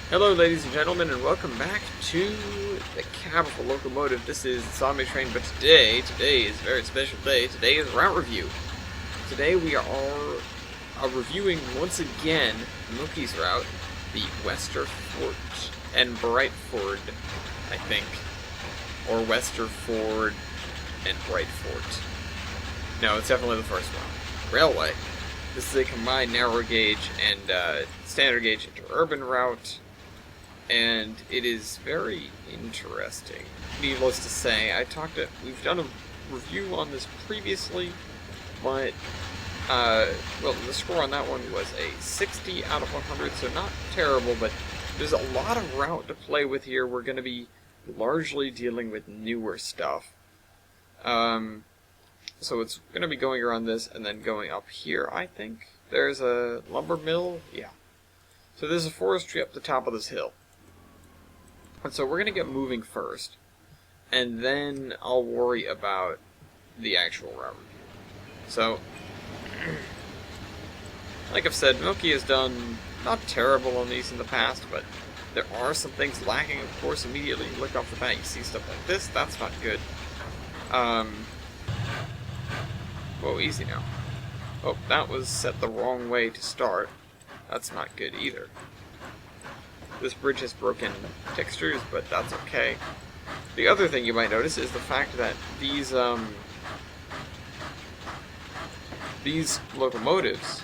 Hello ladies and gentlemen, and welcome back to the cab of a locomotive. This is Zombie Train, but today is a very special day. Today is route review. Today we are reviewing once again Milky's route, the Westerfort and Brightford, I think. Or Westerford and Brightfort. No, it's definitely the first one. Railway. This is a combined narrow gauge and standard gauge interurban route. And it is very interesting. Needless to say, we've done a review on this previously, but, well, the score on that one was a 60 out of 100, so not terrible, but there's a lot of route to play with here. We're going to be largely dealing with newer stuff. So it's going to be going around this and then going up here, I think. There's a lumber mill, yeah. So there's a forestry up the top of this hill. And so we're going to get moving first, and then I'll worry about the actual route review. So, like I've said, Milky has done not terrible on these in the past, but there are some things lacking. Of course, immediately you look off the bat, you see stuff like this. That's not good. Whoa, easy now. Oh, that was set the wrong way to start. That's not good either. This bridge has broken textures, but that's okay. The other thing you might notice is the fact that these locomotives,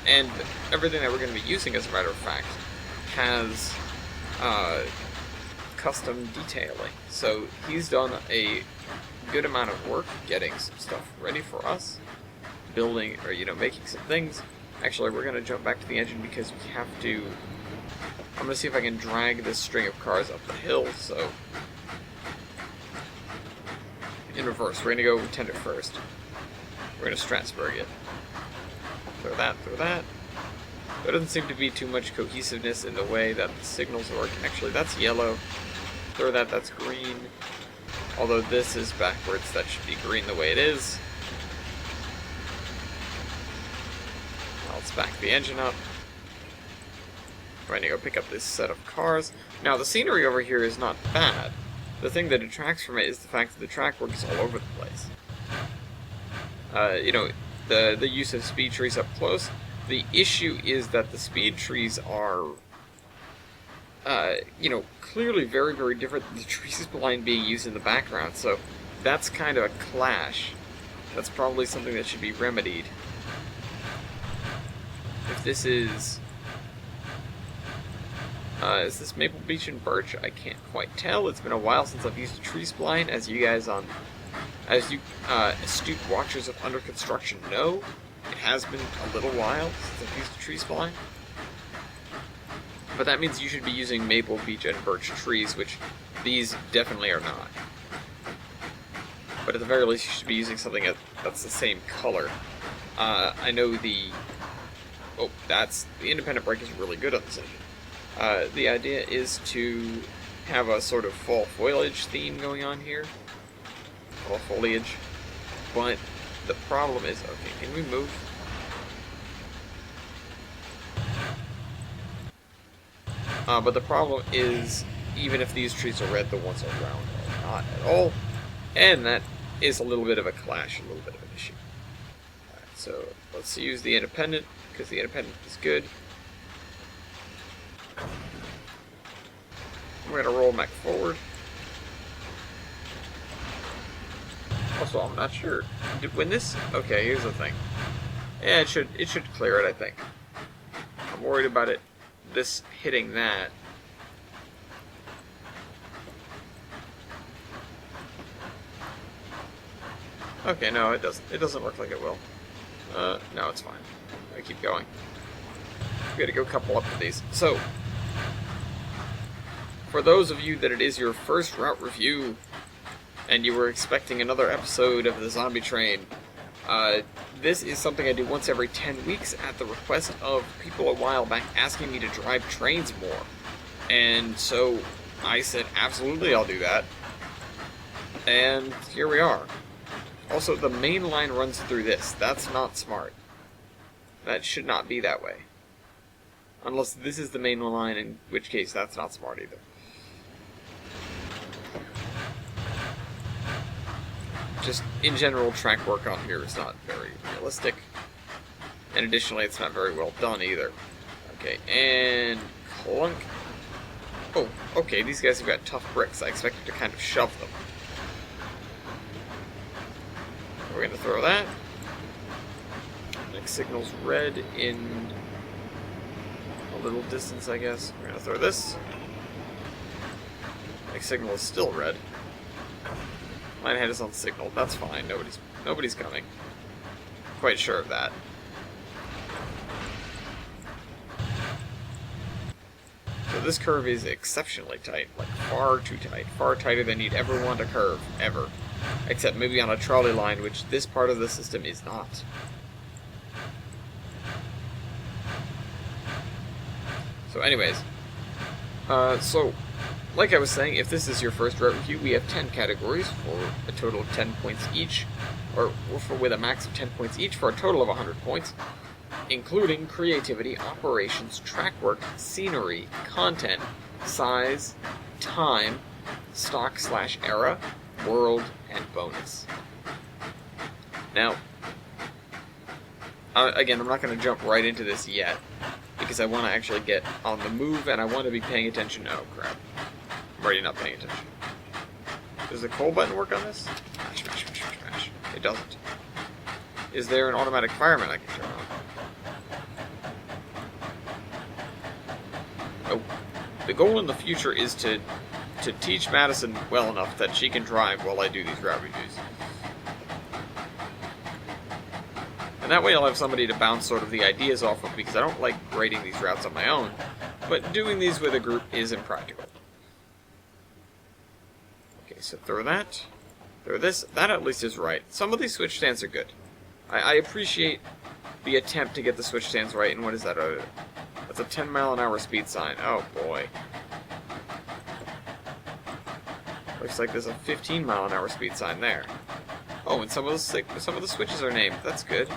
and everything that we're going to be using, as a matter of fact, has custom detailing. So he's done a good amount of work getting some stuff ready for us, building, or, making some things. Actually, we're going to jump back to the engine because we have to... I'm going to see if I can drag this string of cars up the hill, so... In reverse, we're going to go tender first. We're going to Strasbourg it. Throw that, throw that. There doesn't seem to be too much cohesiveness in the way that the signals work. Actually, that's yellow. Throw that, that's green. Although this is backwards, that should be green the way it is. Now let's back the engine up. We're going to go pick up this set of cars. Now, the scenery over here is not bad. The thing that detracts from it is the fact that the track work is all over the place. The use of speed trees up close. The issue is that the speed trees are, clearly very, very different than the trees line being used in the background. So that's kind of a clash. That's probably something that should be remedied. If this is this Maple Beech and Birch? I can't quite tell. It's been a while since I've used a tree spline, as you astute watchers of under construction know. It has been a little while since I've used a tree spline. But that means you should be using Maple, Beech, and Birch trees, which these definitely are not. But at the very least, you should be using something that's the same color. I know the independent brake is really good on this engine. The idea is to have a sort of fall foliage theme going on here. Fall foliage. But the problem is, okay, can we move? But the problem is, even if these trees are red, the ones around are not at all. And that is a little bit of a clash, a little bit of an issue. Alright, so let's use the independent, because the independent is good. We're going to roll back forward. Also, I'm not sure. Okay, here's the thing. Yeah, it should clear it, I think. I'm worried about this hitting that. Okay, no, it doesn't. It doesn't look like it will. No, it's fine. I keep going. We gotta go couple up to these. So, for those of you that it is your first route review, and you were expecting another episode of the Zombie Train, this is something I do once every 10 weeks at the request of people a while back asking me to drive trains more. And so I said, absolutely, I'll do that. And here we are. Also, the main line runs through this. That's not smart. That should not be that way. Unless this is the main line, in which case that's not smart either. Just, in general, track work on here is not very realistic. And additionally, it's not very well done either. Okay, and clunk. Oh, okay, these guys have got tough bricks. I expected to kind of shove them. We're going to throw that. Next signal's red in a little distance, I guess. We're going to throw this. Next signal is still red. Mine head is on signal. That's fine. Nobody's coming. Quite sure of that. So this curve is exceptionally tight, like far too tight, far tighter than you'd ever want a curve, ever. Except maybe on a trolley line, which this part of the system is not. So anyways, like I was saying, if this is your first route review, we have 10 categories for a total of 10 points each, with a max of 10 points each for a total of 100 points, including creativity, operations, track work, scenery, content, size, time, stock/era, world, and bonus. Now, again, I'm not going to jump right into this yet, because I want to actually get on the move, and I want to be paying attention. Oh, crap. I'm already not paying attention. Does the coal button work on this? Mash, mash, mash, mash, mash. It doesn't. Is there an automatic fireman I can turn on? Oh. The goal in the future is to teach Madison well enough that she can drive while I do these route reviews. And that way I'll have somebody to bounce sort of the ideas off of, because I don't like grading these routes on my own, but doing these with a group is impractical. Okay, so throw that. Throw this. That at least is right. Some of these switch stands are good. I appreciate the attempt to get the switch stands right, and what is that? That's a 10-mile-an-hour speed sign. Oh, boy. Looks like there's a 15-mile-an-hour speed sign there. Oh, and some of the switches are named. That's good.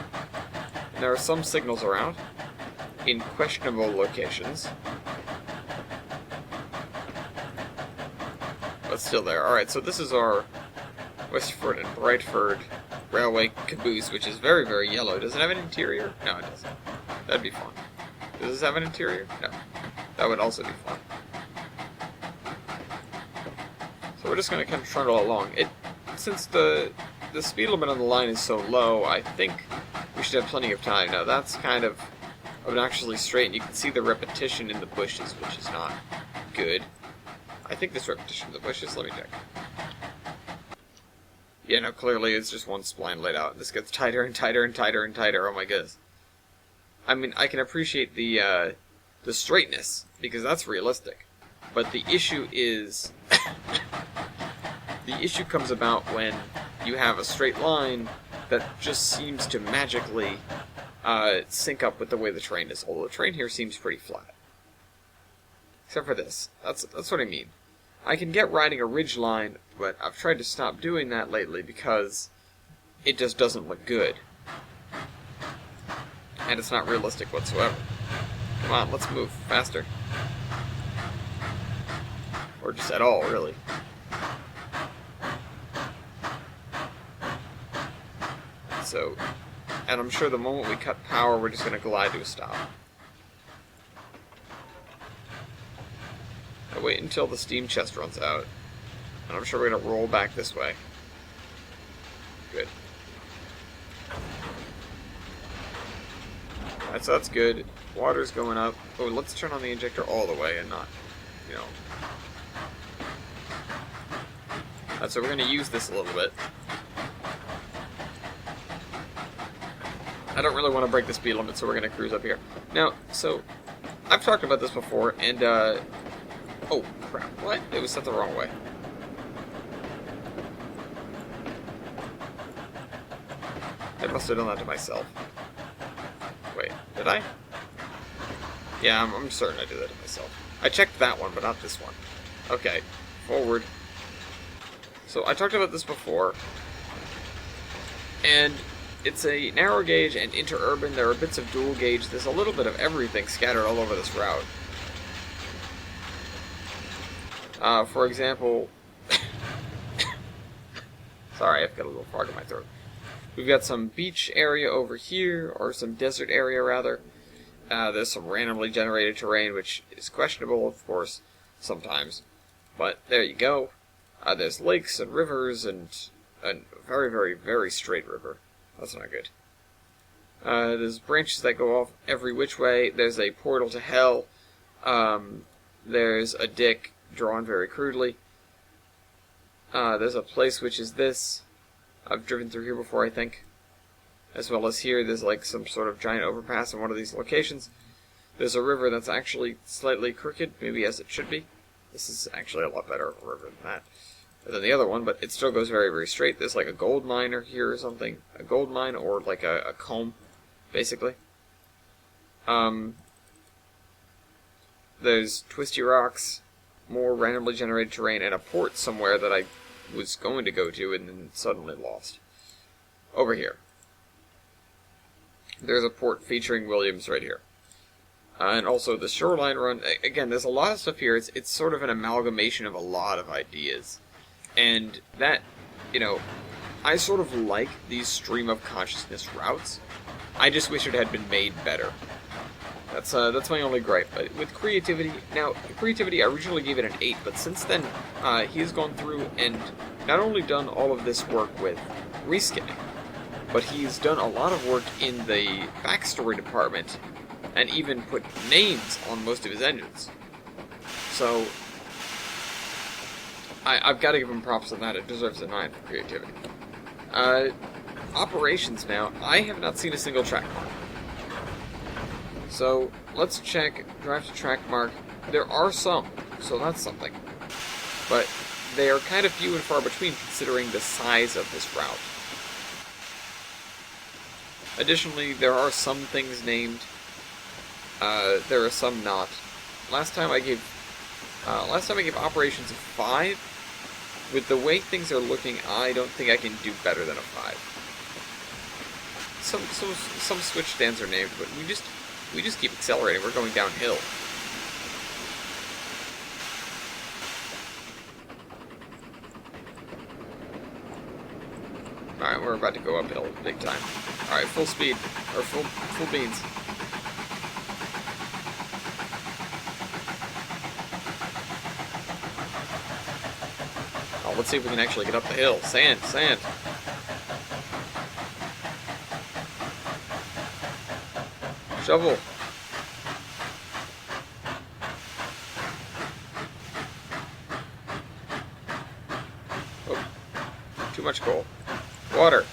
And there are some signals around in questionable locations, but still there. All right, so this is our Westerfort and Brightford railway caboose, which is very, very yellow. Does it have an interior? No, it doesn't. That'd be fun. Does this have an interior? No. That would also be fun. So we're just going to kind of trundle along. Since the speed limit on the line is so low, I think we should have plenty of time. Now that's kind of obnoxiously straight, and you can see the repetition in the bushes, which is not good. I think this repetition in the bushes, let me check. Yeah, no, clearly it's just one spline laid out. This gets tighter and tighter and tighter and tighter. Oh my goodness. I mean, I can appreciate the straightness, because that's realistic. But the issue is... the issue comes about when you have a straight line that just seems to magically sync up with the way the train is. Although the train here seems pretty flat. Except for this. That's what I mean. I can get riding a ridge line, but I've tried to stop doing that lately because it just doesn't look good. And it's not realistic whatsoever. Come on, let's move faster. Or just at all, really. So, and I'm sure the moment we cut power, we're just going to glide to a stop. I wait until the steam chest runs out, and I'm sure we're going to roll back this way. Good. Alright, so that's good. Water's going up. Oh, let's turn on the injector all the way and not, you know. Alright, so we're going to use this a little bit. I don't really want to break the speed limit, so we're going to cruise up here. Now, so, I've talked about this before, and, oh, crap, what? It was set the wrong way. I must have done that to myself. Wait, did I? Yeah, I'm certain I did that to myself. I checked that one, but not this one. Okay, forward. So, I talked about this before, and it's a narrow gauge and interurban. There are bits of dual gauge. There's a little bit of everything scattered all over this route. For example, sorry, I've got a little frog in my throat. We've got some beach area over here, or some desert area rather. There's some randomly generated terrain, which is questionable, of course, sometimes. But there you go. There's lakes and rivers and a very, very, very straight river. That's not good. There's branches that go off every which way. There's a portal to hell. There's a dick drawn very crudely. There's a place which is this. I've driven through here before, I think. As well as here, there's like some sort of giant overpass in one of these locations. There's a river that's actually slightly crooked, maybe as it should be. This is actually a lot better of a river than the other one, but it still goes very, very straight. There's like a gold mine here or something. A gold mine or like a comb, basically. There's twisty rocks, more randomly generated terrain, and a port somewhere that I was going to go to and then suddenly lost. Over here. There's a port featuring Williams right here. And also the shoreline run. Again, there's a lot of stuff here. It's sort of an amalgamation of a lot of ideas. And that, you know, I sort of like these stream of consciousness routes. I just wish it had been made better. That's my only gripe. But with creativity, now, creativity, I originally gave it an 8, but since then, he has gone through and not only done all of this work with reskinning, but he's done a lot of work in the backstory department, and even put names on most of his engines. So, I've got to give him props on that. It deserves a 9 for creativity. Operations now. I have not seen a single track mark. So, let's check drive to track mark. There are some, so that's something. But they are kind of few and far between considering the size of this route. Additionally, there are some things named. There are some not. Last time I gave operations a 5. With the way things are looking, I don't think I can do better than a 5. Some switch stands are named, but we just keep accelerating. We're going downhill. Alright, we're about to go uphill big time. Alright, full speed. Or full beans. Oh, let's see if we can actually get up the hill. Sand, sand. Shovel. Oh, too much coal. Water.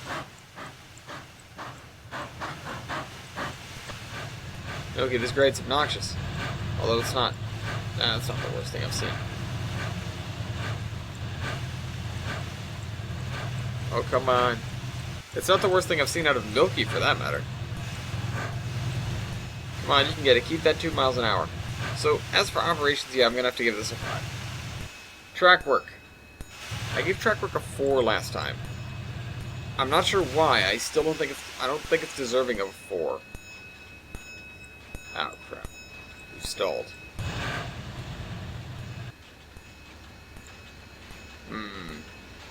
Okay, this grade's obnoxious. Although it's not. Nah, that's not the worst thing I've seen. Oh, come on. It's not the worst thing I've seen out of Milky, for that matter. Come on, you can get it. Keep that 2 miles an hour. So, as for operations, yeah, I'm going to have to give this a 5. Trackwork. I gave Trackwork a 4 last time. I'm not sure why. I don't think it's deserving of a 4. Oh, crap. We've stalled.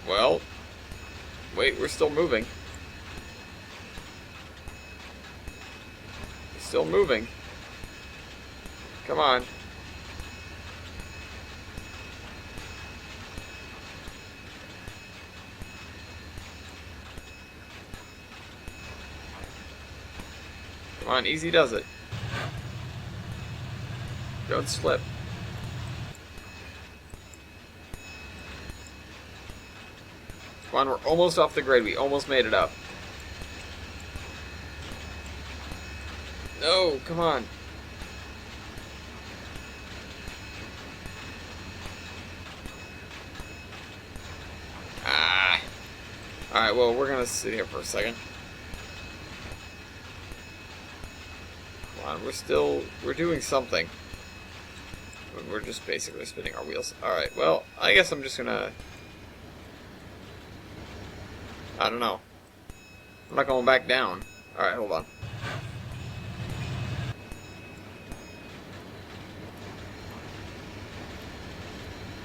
Well... Wait, we're still moving. Still moving. Come on. Come on, easy does it. Don't slip. Come on, we're almost off the grid. We almost made it up. No, come on. Ah. Alright, well, we're gonna sit here for a second. Come on, we're doing something. We're just basically spinning our wheels. Alright, well, I guess I'm just gonna... I don't know. I'm not going back down. Alright, hold on.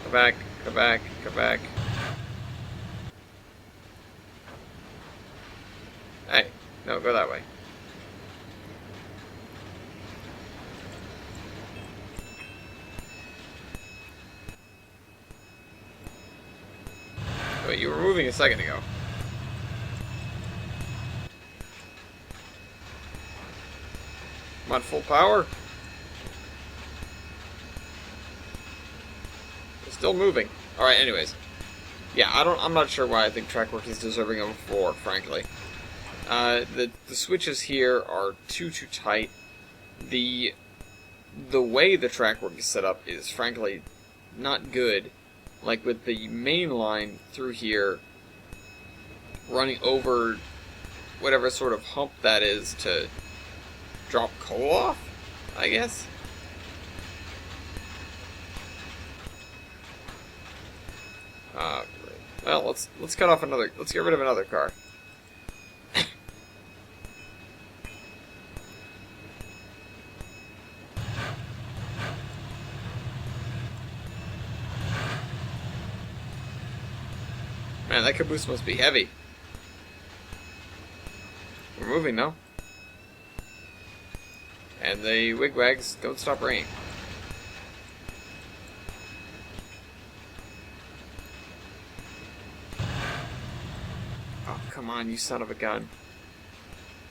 Come back, come back, come back. Hey, no, go that way. Wait, you were moving a second ago. I'm on full power. It's still moving. Alright, anyways. Yeah, I'm not sure why I think Trackwork is deserving of a 4, frankly. The switches here are too tight. The way the Trackwork is set up is frankly not good. Like with the main line through here running over whatever sort of hump that is to drop coal off, I guess. Great. Well, let's cut off another. Let's get rid of another car. Man, that caboose must be heavy. We're moving though. And the wigwags don't stop raining. Oh, come on, you son of a gun.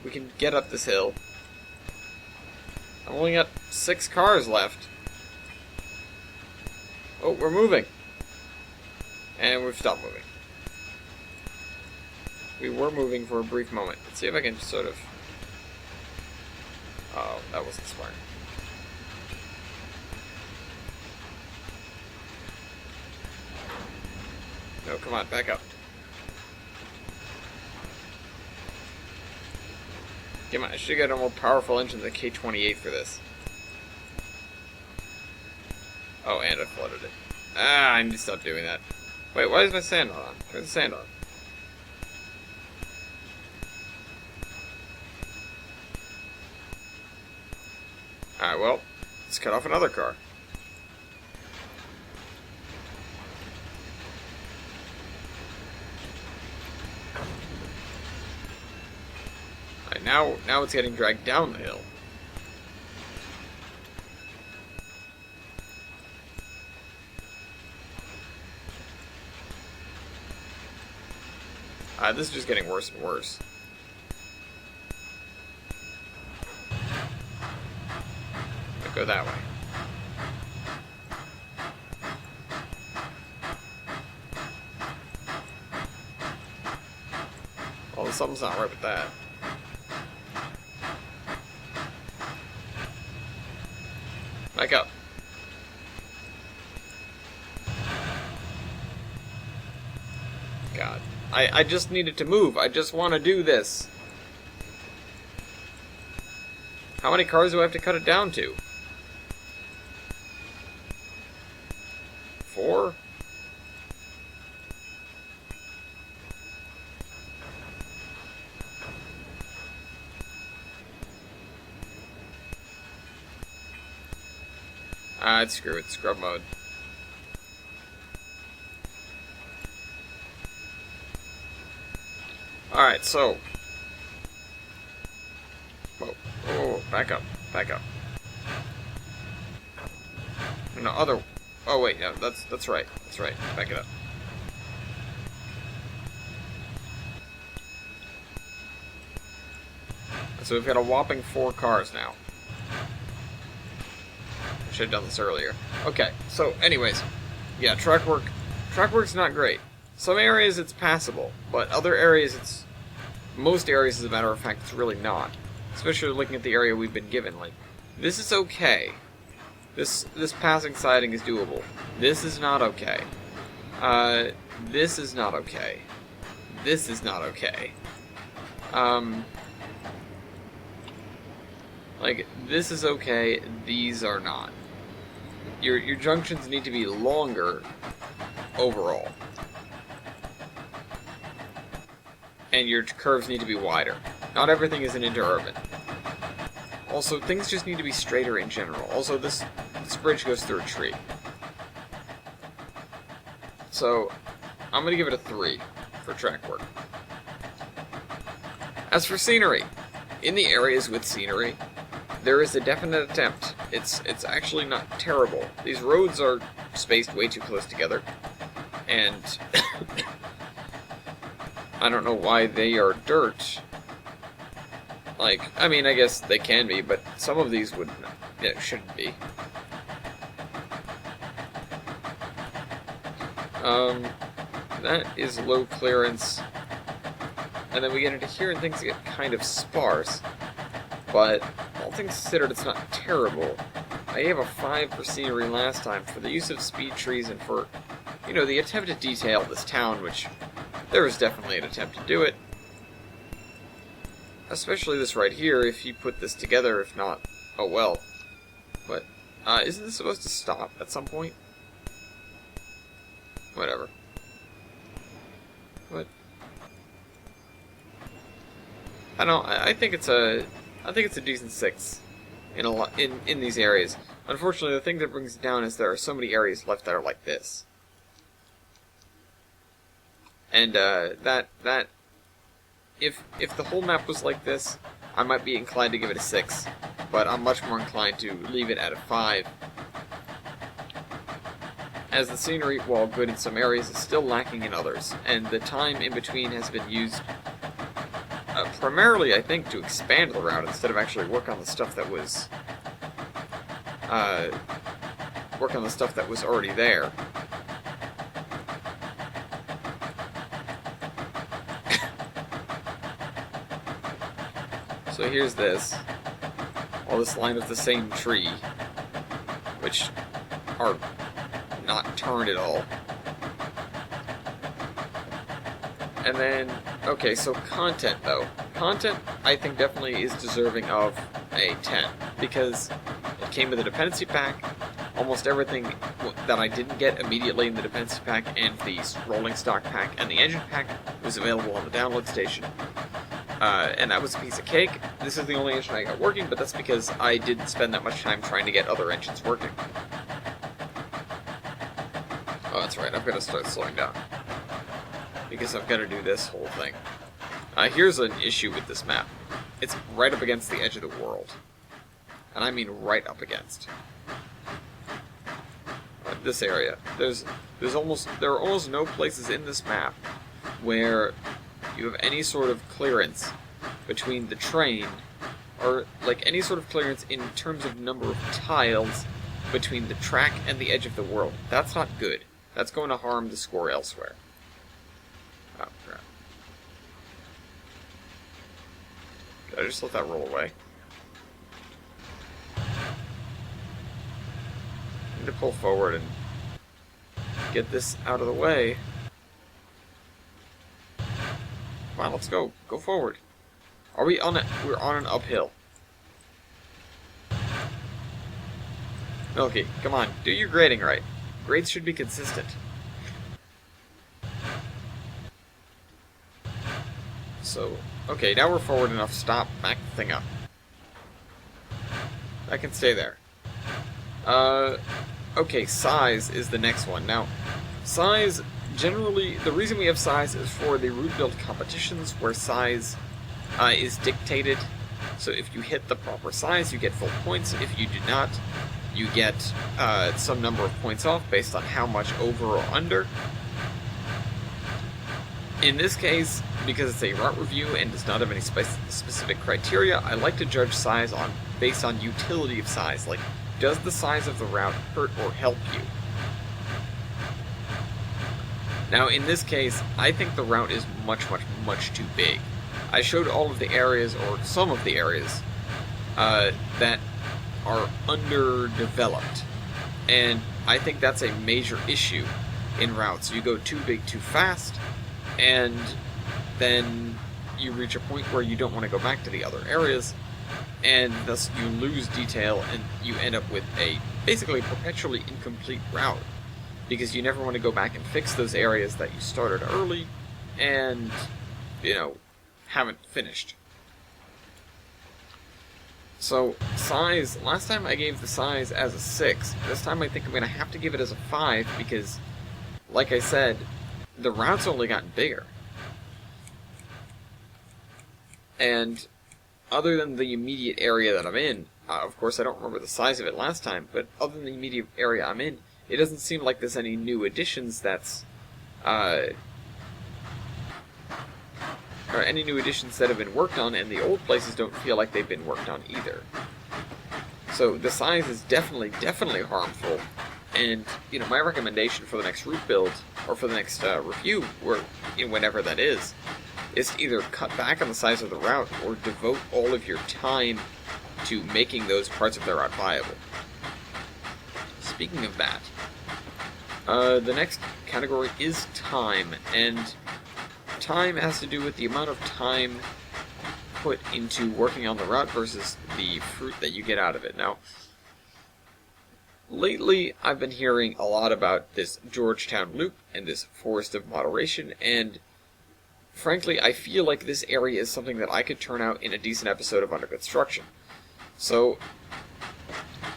We can get up this hill. I've only got 6 cars left. Oh, we're moving. And we've stopped moving. We were moving for a brief moment. Let's see if I can sort of... Oh, that wasn't smart. No, come on, back up. Come on, I should get a more powerful engine than the K28 for this. Oh, and I flooded it. Ah, I need to stop doing that. Wait, why is my sand on? Turn the sand on. Alright, well, let's cut off another car. Alright, now it's getting dragged down the hill. This is just getting worse and worse. Go that way. Well, something's not right with that. Back up. God. I just needed to move. I just want to do this. How many cars do I have to cut it down to? 4? Screw it. Scrub mode. Alright, so... Whoa. Oh, back up. Back up. No, other... Oh, wait, no, that's right. That's right. Back it up. So we've got a whopping 4 cars now. Should have done this earlier. Okay, so anyways, yeah, Trackwork's not great. Some areas it's passable, but other areas most areas, as a matter of fact, it's really not. Especially looking at the area we've been given. Like, this is okay. This passing siding is doable. This is not okay. This is not okay. This is not okay. Like, this is okay, these are not. Your junctions need to be longer overall. and your curves need to be wider. Not everything is an interurban. Also, things just need to be straighter in general. Also, this bridge goes through a tree. So, I'm going to give it a 3 for track work. As for scenery, in the areas with scenery, there is a definite attempt. It's actually not terrible. These roads are spaced way too close together, and I don't know why they are dirt. Like, I mean, I guess they can be, but some of these would, shouldn't be. That is low clearance. And then we get into here and things get kind of sparse. But, all things considered, it's not terrible. I gave a 5 for scenery last time for the use of speed trees and for, the attempt to detail this town, which there is definitely an attempt to do it. Especially this right here, if you put this together, if not, oh well. But, isn't this supposed to stop at some point? Whatever. What? I think it's a decent 6 in these areas. Unfortunately, the thing that brings it down is there are so many areas left that are like this. And if the whole map was like this, I might be inclined to give it a 6, but I'm much more inclined to leave it at a 5. As the scenery, while good in some areas, is still lacking in others, and the time in between has been used primarily, I think, to expand the route instead of actually work on the stuff that was already there. So here's this. All this line of the same tree, which are not turned at all. And then, okay, so content, though. Content, I think, definitely is deserving of a 10, because it came with a dependency pack. Almost everything that I didn't get immediately in the dependency pack and the rolling stock pack and the engine pack was available on the download station. And that was a piece of cake. This is the only engine I got working, but that's because I didn't spend that much time trying to get other engines working. Oh, that's right, I've got to start slowing down, because I've got to do this whole thing. Here's an issue with this map. It's right up against the edge of the world. And I mean right up against. This area. There are almost no places in this map where you have any sort of clearance between the train, or like any sort of clearance in terms of number of tiles between the track and the edge of the world. That's not good. That's going to harm the score elsewhere. Oh, crap. Did I just let that roll away? I need to pull forward and get this out of the way. Come on, let's go. Go forward. Are we on it? We're on an uphill. Milky, come on. Do your grading right. Grades should be consistent. So, okay, now we're forward enough. Stop. Back the thing up. I can stay there. Okay, size is the next one. Now, size, generally, the reason we have size is for the route build competitions where size is dictated. So if you hit the proper size, you get full points. If you do not, you get some number of points off based on how much over or under. In this case, because it's a route review and does not have any specific criteria, I like to judge size based on utility of size. Like, does the size of the route hurt or help you? Now, in this case, I think the route is much, much, much too big. I showed all of the areas, or some of the areas, that are underdeveloped. And I think that's a major issue in routes. You go too big too fast, and then you reach a point where you don't want to go back to the other areas, and thus you lose detail, and you end up with a basically perpetually incomplete route, because you never want to go back and fix those areas that you started early, and, haven't finished. So, size, last time I gave the size as a 6. This time I think I'm going to have to give it as a 5 because, like I said, the route's only gotten bigger. And other than the immediate area that I'm in, of course I don't remember the size of it last time, but other than the immediate area I'm in, it doesn't seem like there's any new additions that's, or any new additions that have been worked on, and the old places don't feel like they've been worked on either. So the size is definitely harmful, and, you know, my recommendation for the next route build, or for the next review, or whenever that is to either cut back on the size of the route, or devote all of your time to making those parts of the route viable. Speaking of that, the next category is time, and time has to do with the amount of time put into working on the route versus the fruit that you get out of it. Now, lately I've been hearing a lot about this Georgetown Loop and this Forest of Moderation, and frankly, I feel like this area is something that I could turn out in a decent episode of Under Construction. So,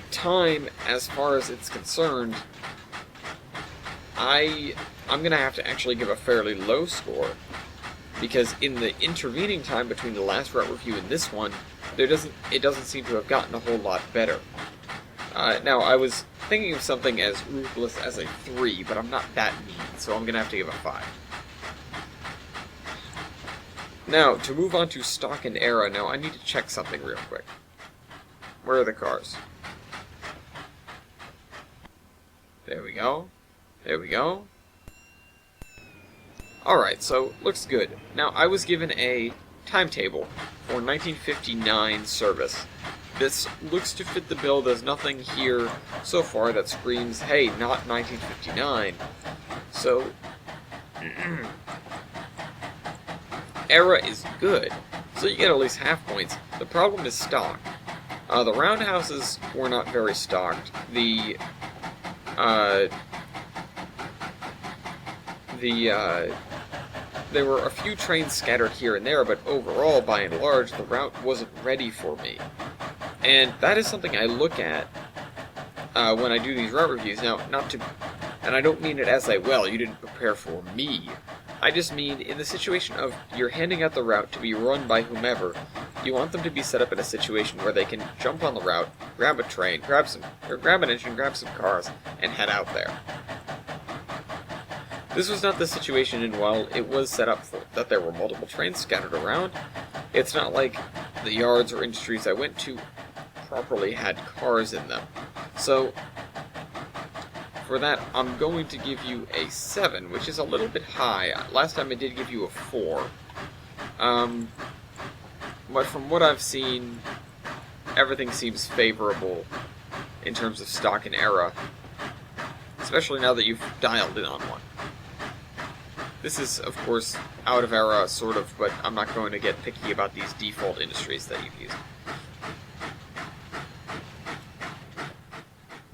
time, as far as it's concerned, I'm going to have to actually give a fairly low score, because in the intervening time between the last route review and this one, it doesn't seem to have gotten a whole lot better. Now, I was thinking of something as ruthless as a 3, but I'm not that mean, so I'm going to have to give a 5. Now, to move on to stock and era, now I need to check something real quick. Where are the cars? There we go. There we go. Alright, so, looks good. Now, I was given a timetable for 1959 service. This looks to fit the bill. There's nothing here so far that screams, hey, not 1959. So, era is good, so you get at least half points. The problem is stock. The roundhouses were not very stocked. There were a few trains scattered here and there, but overall, by and large, the route wasn't ready for me. And that is something I look at when I do these route reviews. Now, and I don't mean it as well, you didn't prepare for me. I just mean in the situation of you're handing out the route to be run by whomever, you want them to be set up in a situation where they can jump on the route, grab a train, grab an engine, grab some cars, and head out there. This was not the situation, and while it was set up for that there were multiple trains scattered around, it's not like the yards or industries I went to properly had cars in them. So, for that, I'm going to give you a 7, which is a little bit high. Last time I did give you a 4. But from what I've seen, everything seems favorable in terms of stock and era, especially now that you've dialed in on one. This is, of course, out of era, sort of, but I'm not going to get picky about these default industries that you've used,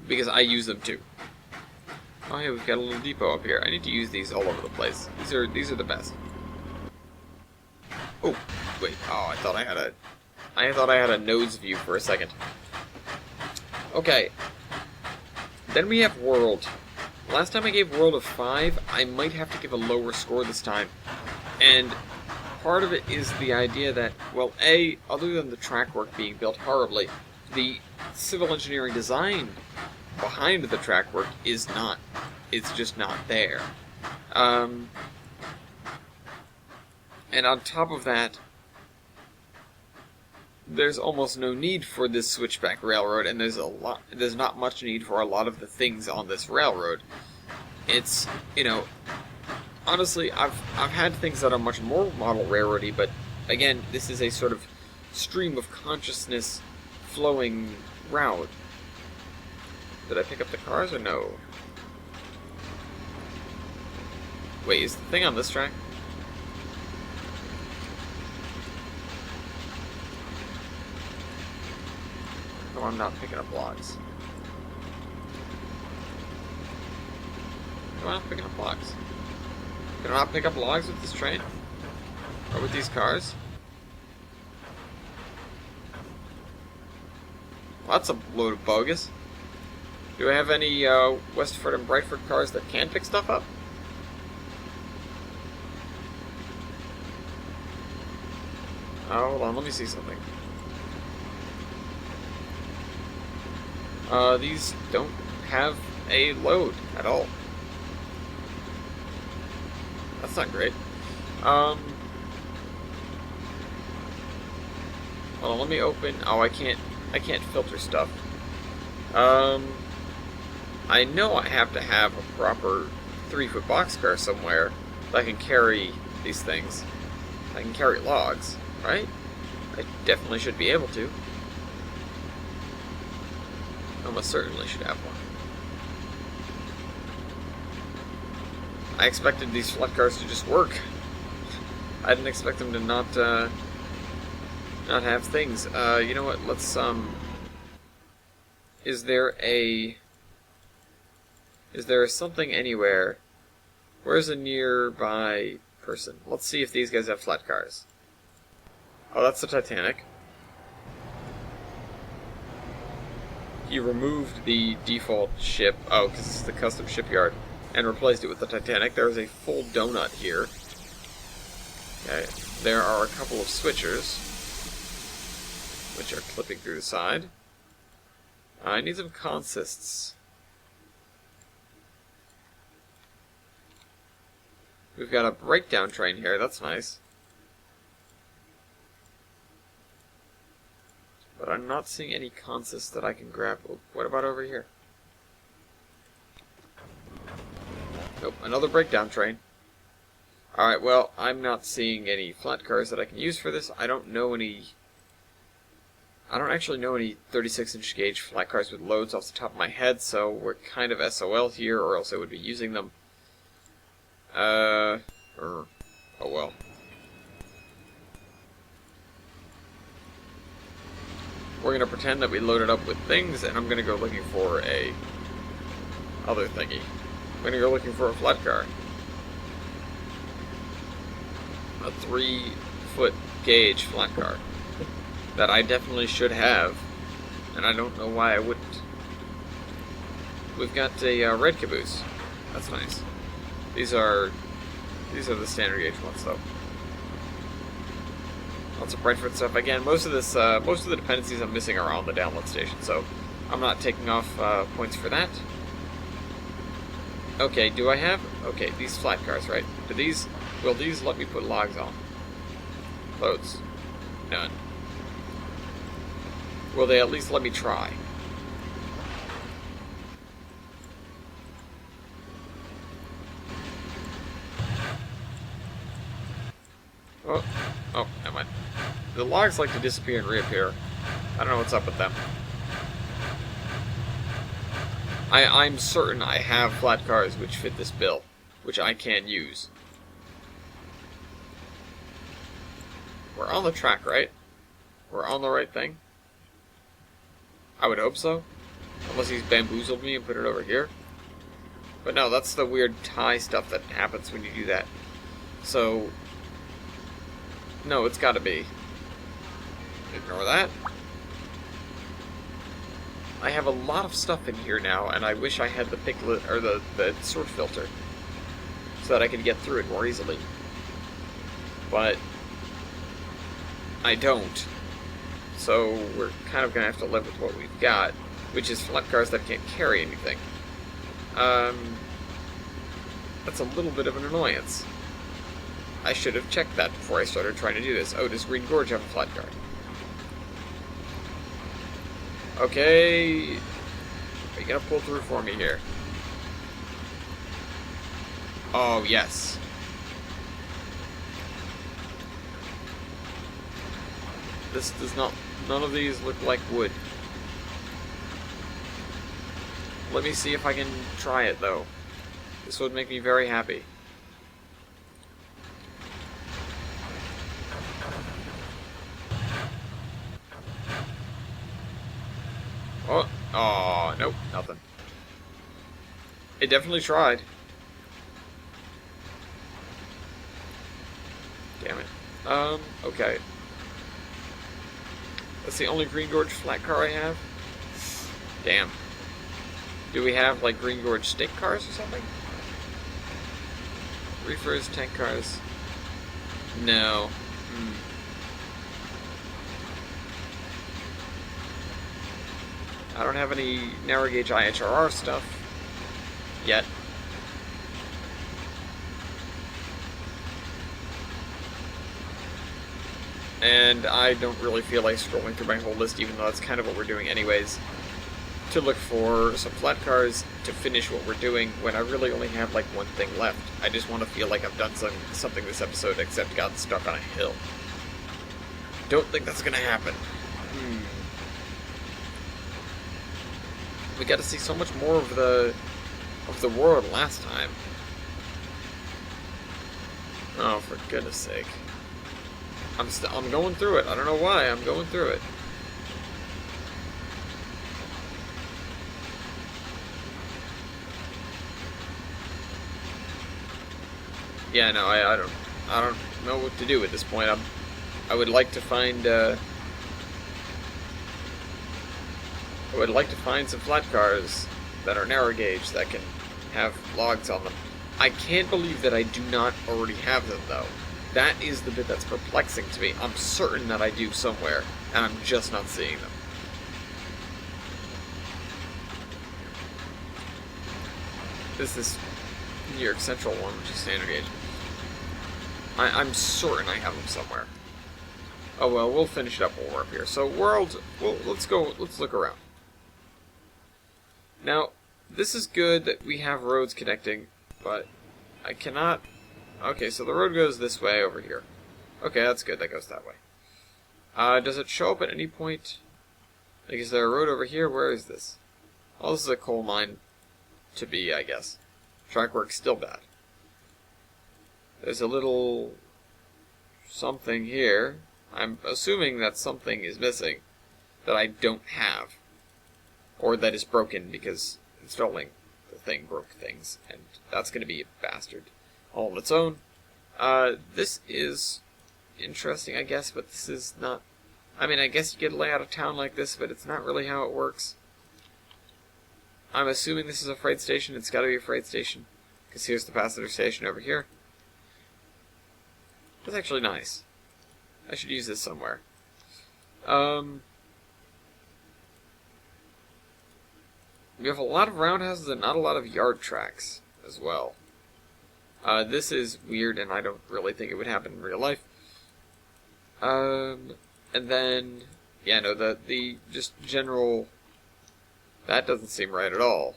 because I use them too. Oh hey, we've got a little depot up here. I need to use these all over the place. These are the best. Oh, wait. Oh, I thought I had a nose view for a second. Okay. Then we have World. Last time I gave World a 5, I might have to give a lower score this time. And part of it is the idea that, well, A, other than the track work being built horribly, the civil engineering design behind the track work is not. It's just not there. And on top of that, there's almost no need for this switchback railroad, and there's not much need for a lot of the things on this railroad. It's, honestly, I've had things that are much more model railroady, but again, this is a sort of stream of consciousness flowing route. Did I pick up the cars or no? Wait, is the thing on this track? No, I'm not picking up logs. No, I'm not picking up logs. Can I not pick up logs with this train? Or with these cars? Well, that's a load of bogus. Do I have any Westerfort and Brightford cars that can pick stuff up? Oh, hold on, let me see something. These don't have a load at all. That's not great. Hold on, let me open. Oh, I can't filter stuff. I know I have to have a proper 3-foot boxcar somewhere that can carry these things. I can carry logs, right? I definitely should be able to. Almost certainly should have one. I expected these flat cars to just work. I didn't expect them to not have things. You know what? Let's Is there something anywhere? Where's a nearby person? Let's see if these guys have flat cars. Oh, that's the Titanic. He removed the default ship, oh, because it's the custom shipyard, and replaced it with the Titanic. There is a full donut here. Okay, there are a couple of switchers, which are clipping through the side. I need some consists. We've got a breakdown train here, that's nice. But I'm not seeing any consists that I can grab. Oh, what about over here? Nope, another breakdown train. Alright, well, I'm not seeing any flat cars that I can use for this. I don't actually know any 36-inch gauge flat cars with loads off the top of my head, so we're kind of SOL here, or else I would be using them. Oh well. We're gonna pretend that we loaded up with things, and I'm gonna go looking for a other thingy. I'm gonna go looking for a flat car. A 3-foot gauge flat car that I definitely should have, and I don't know why I wouldn't. We've got a red caboose. That's nice. These are the standard gauge ones, though. Lots of Brightford stuff. Again, most of the dependencies I'm missing are on the download station, so I'm not taking off points for that. Okay, do I have? Okay, these flat cars, right? Will these let me put logs on? Loads. None. Will they at least let me try? Oh, never mind. The logs like to disappear and reappear. I don't know what's up with them. I'm certain I have flat cars which fit this bill, which I can use. We're on the track, right? We're on the right thing? I would hope so. Unless he's bamboozled me and put it over here. But no, that's the weird tie stuff that happens when you do that. So, no, it's gotta be. Ignore that. I have a lot of stuff in here now, and I wish I had the picklet or the sort filter so that I could get through it more easily. But I don't. So we're kind of gonna have to live with what we've got, which is flat cars that can't carry anything. That's a little bit of an annoyance. I should have checked that before I started trying to do this. Oh, does Green Gorge have a flat car? Okay. Are you gonna pull through for me here? Oh, yes. This does not... None of these look like wood. Let me see if I can try it, though. This would make me very happy. Oh, nope, nothing. It definitely tried. Damn it. Okay. That's the only Green Gorge flat car I have. Damn. Do we have, like, Green Gorge stake cars or something? Reefers, tank cars. No. I don't have any narrow gauge IHRR stuff yet. And I don't really feel like scrolling through my whole list, even though that's kind of what we're doing anyways, to look for some flat cars to finish what we're doing when I really only have like one thing left. I just want to feel like I've done something this episode except gotten stuck on a hill. Don't think that's gonna happen. We got to see so much more of the world last time. Oh, for goodness sake. I'm going through it. I don't know why. I'm going through it. Yeah, no, I don't know what to do at this point. I would like to find some flat cars that are narrow gauge that can have logs on them. I can't believe that I do not already have them, though. That is the bit that's perplexing to me. I'm certain that I do somewhere, and I'm just not seeing them. This is New York Central one, which is standard gauge. I'm certain I have them somewhere. Oh well, we'll finish it up when we're up here. So world, well, let's look around. Now, this is good that we have roads connecting, but I cannot... Okay, so the road goes this way over here. Okay, that's good, that goes that way. Does it show up at any point? Like, is there a road over here? Where is this? Oh, this is a coal mine to be, I guess. Trackwork's still bad. There's a little something here. I'm assuming that something is missing that I don't have. Or that is broken because installing the thing broke things. And that's going to be a bastard all on its own. This is interesting, I guess, but this is not... I mean, I guess you could lay out a town like this, but it's not really how it works. I'm assuming this is a freight station. It's got to be a freight station. Because here's the passenger station over here. That's actually nice. I should use this somewhere. We have a lot of roundhouses and not a lot of yard tracks as well. This is weird, and I don't really think it would happen in real life. And then, yeah, no, the just general... That doesn't seem right at all.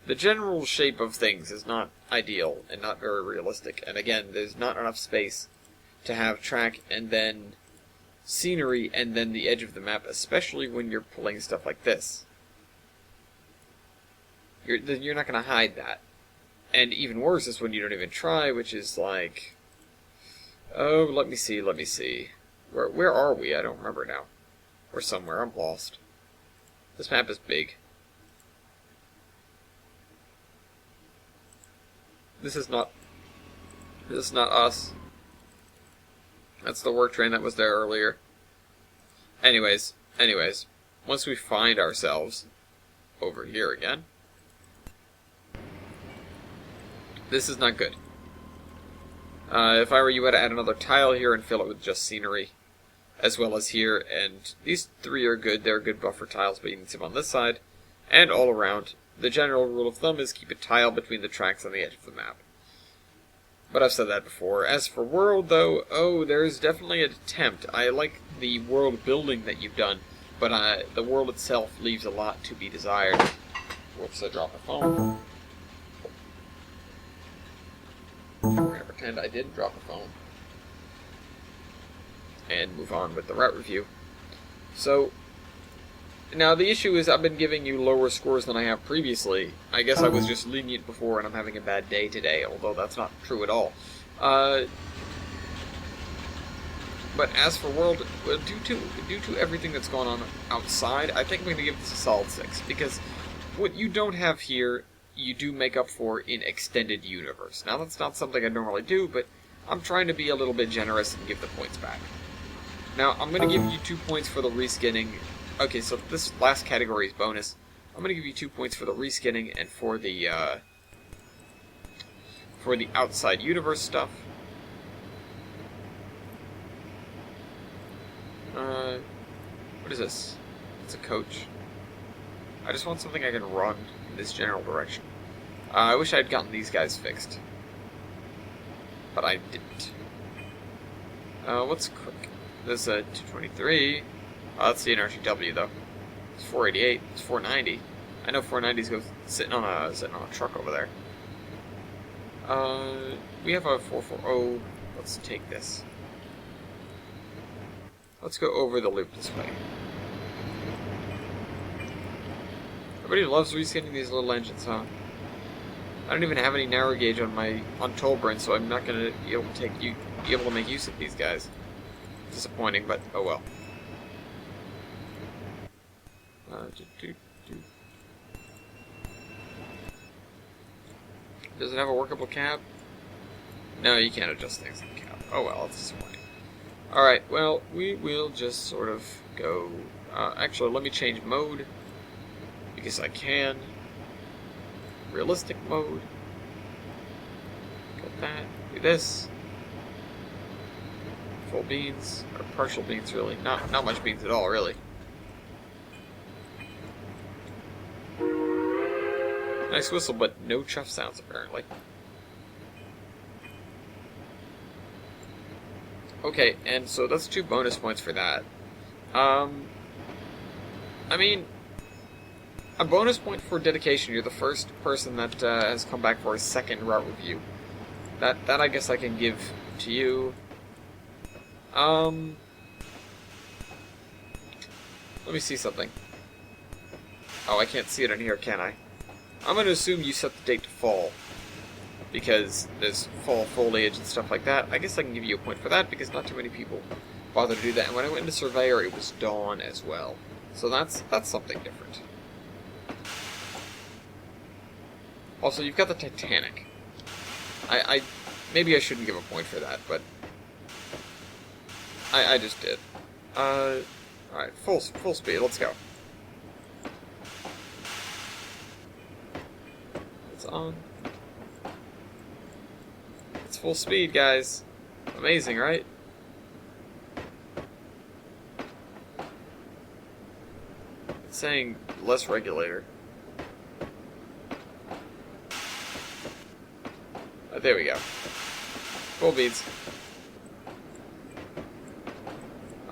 The general shape of things is not ideal and not very realistic. And again, there's not enough space to have track and then scenery and then the edge of the map, especially when you're pulling stuff like this. You're not going to hide that. And even worse is when you don't even try, which is like... Oh, let me see. Where are we? I don't remember now. We're somewhere. I'm lost. This map is big. This is not us. That's the work train that was there earlier. Anyways, once we find ourselves over here again, this is not good. If I were you, I'd add another tile here and fill it with just scenery, as well as here, and these three are good. They're good buffer tiles, but you need some on this side, and all around. The general rule of thumb is keep a tile between the tracks on the edge of the map. But I've said that before. As for world, though, oh, there's definitely an attempt. I like the world building that you've done, but the world itself leaves a lot to be desired. Whoops, I dropped my phone. We're going to pretend I didn't drop the phone. And move on with the route review. So, now the issue is I've been giving you lower scores than I have previously. I guess I was just lenient before and I'm having a bad day today, although that's not true at all. But as for world, due to everything that's going on outside, I think I'm going to give this a solid 6. Because what you don't have here, you do make up for in Extended Universe. Now that's not something I normally do, but I'm trying to be a little bit generous and give the points back. Now, I'm going to give you 2 points for the reskinning. Okay, so this last category is bonus. I'm going to give you 2 points for the reskinning and for the outside universe stuff. What is this? It's a coach. I just want something I can run in this general direction. I wish I had gotten these guys fixed. But I didn't. What's quick? This is a 223. That's the NRTW though. It's 488. It's 490. I know 490s go sitting on a truck over there. We have a 440. Let's take this. Let's go over the loop this way. Everybody loves reskinning these little engines, huh? I don't even have any narrow gauge on my Tollburn, so I'm not gonna be able to make use of these guys. Disappointing, but oh well. Does it have a workable cab? No, you can't adjust things in the cab. Oh well, that's disappointing. Alright, well, we will just sort of go... actually, let me change mode. Because I can. Realistic mode. Got that. Do this. Full beans. Or partial beans, really. Not much beans at all, really. Nice whistle, but no chuff sounds, apparently. Okay, and so that's 2 bonus points for that. I mean, a bonus point for dedication. You're the first person that has come back for a second route review. That I guess I can give to you. Let me see something. Oh, I can't see it in here, can I? I'm going to assume you set the date to fall. Because there's fall foliage and stuff like that. I guess I can give you a point for that because not too many people bother to do that. And when I went into Surveyor, it was dawn as well. So that's something different. Also, you've got the Titanic. Maybe I shouldn't give a point for that, but I just did. Alright, full speed, let's go. It's on. It's full speed, guys. Amazing, right? It's saying less regulator. There we go. Full beads.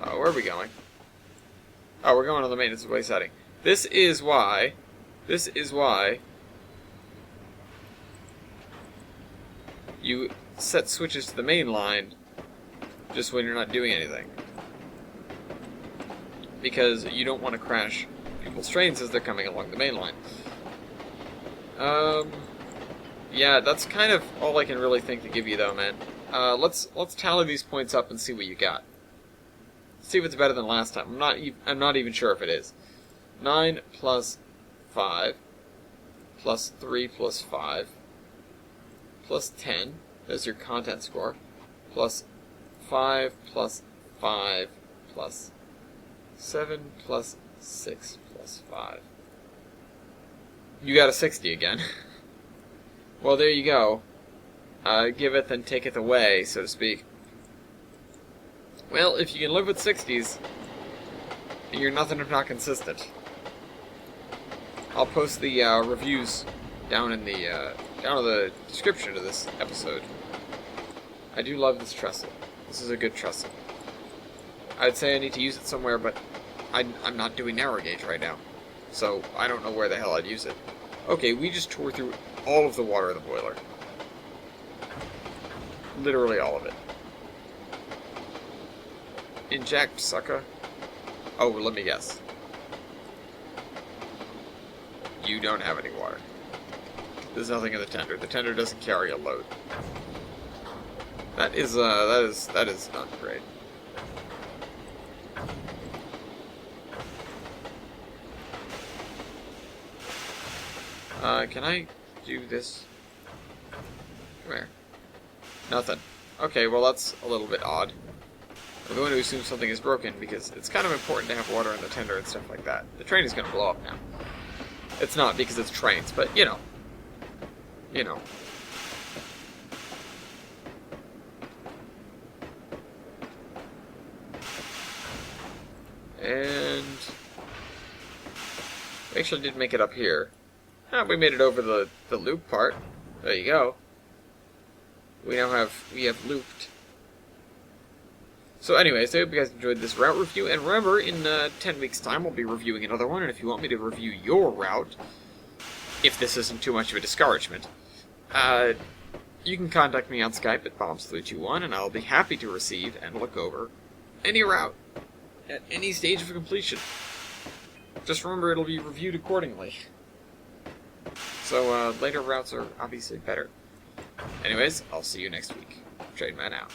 Where are we going? Oh, we're going on the maintenance way setting. This is why you set switches to the main line just when you're not doing anything. Because you don't want to crash people's trains as they're coming along the main line. Yeah, that's kind of all I can really think to give you though, man. Let's tally these points up and see what you got. See if it's better than last time. I'm not even sure if it is. 9 plus 5 plus 3 plus 5 plus 10. There's your content score. Plus 5 plus 5 plus 7 plus 6 plus 5. You got a 60 again. Well, there you go. Giveth and taketh away, so to speak. Well, if you can live with 60s, you're nothing if not consistent. I'll post the reviews down in the description of this episode. I do love this trestle. This is a good trestle. I'd say I need to use it somewhere, but I'm not doing narrow gauge right now, so I don't know where the hell I'd use it. Okay, we just tore through all of the water in the boiler. Literally all of it. Inject, sucker. Oh, let me guess. You don't have any water. There's nothing in the tender. The tender doesn't carry a load. That is not great. Can I do this? Come here. Nothing. Okay, well that's a little bit odd. We're going to assume something is broken because it's kind of important to have water in the tender and stuff like that. The train is going to blow up now. It's not because it's trains, but you know. You know. And we actually did make it up here. Ah, we made it over the loop part. There you go. We have looped. So anyways, I hope you guys enjoyed this route review, and remember, in 10 weeks' time, we'll be reviewing another one, and if you want me to review your route, if this isn't too much of a discouragement, you can contact me on Skype at bombs321, and I'll be happy to receive and look over any route at any stage of completion. Just remember, it'll be reviewed accordingly. So, later routes are obviously better. Anyways, I'll see you next week. Trademan out.